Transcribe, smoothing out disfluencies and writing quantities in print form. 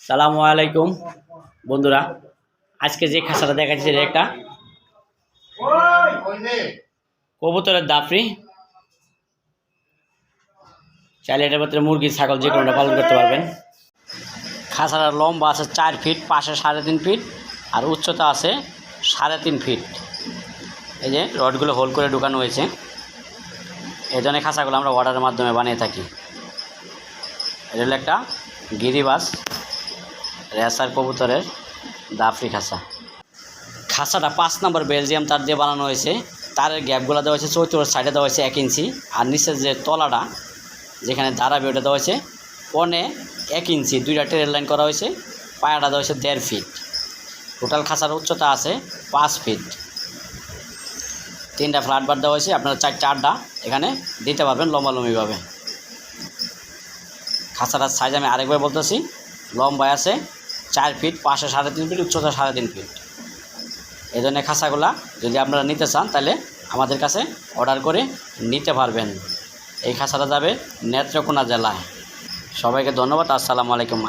সালামু আলাইকুম বন্ধুরা, আজকে যে খাঁচাটা দেখাচ্ছি এটা একটা কবুতরের দাফরি। চাইলে এটার ভিতরে মুরগি ছাগল যে কোনোটা পালন করতে পারবেন। খাঁচাটার লম্বা আছে 4 ফিট, পাশে 3.5 ফিট আর উচ্চতা আছে 3.5 ফিট। এই যে রডগুলো হোল করে ঢুকানো হয়েছে। এই ধরনের খাঁচাগুলো আমরা অর্ডারের মাধ্যমে বানিয়ে থাকি। এটা হলো একটা গিরিবাস রেসার কবুতরের দাফরি খাঁচা। খাঁচাটা 5 নম্বর বেলজিয়াম তার দিয়ে বানানো হয়েছে। তারের গ্যাপগুলো দেওয়া হয়েছে 74 সাইডে দেওয়া হয়েছে 1 ইঞ্চি, আর নিচের যে তলাটা যেখানে দাঁড়াবে ওটা দেওয়া হয়েছে 1 ইঞ্চি। 2টা ট্রেন লাইন করা হয়েছে। পায়াটা দেওয়া হয়েছে 1.5 ফিট। টোটাল খাঁচার উচ্চতা আছে 5 ফিট। 3টা ফ্ল্যাট বার দেওয়া হয়েছে, আপনারা 4টা আড্ডা এখানে দিতে পারবেন লম্বালম্বিভাবে। খাঁচাটার সাইজ আমি আরেকবার বলতেছি, লম্বায় আছে 4 ফিট, পাশে 3.5 ফিট, উচ্চতা 3.5 ফিট। এই ধরনের খাঁচাগুলা যদি আপনারা নিতে চান তাহলে আমাদের কাছে অর্ডার করে নিতে পারবেন। এই খাঁচাটা যাবে নেত্রকোনা জেলায়। সবাইকে ধন্যবাদ। আসসালামু আলাইকুম।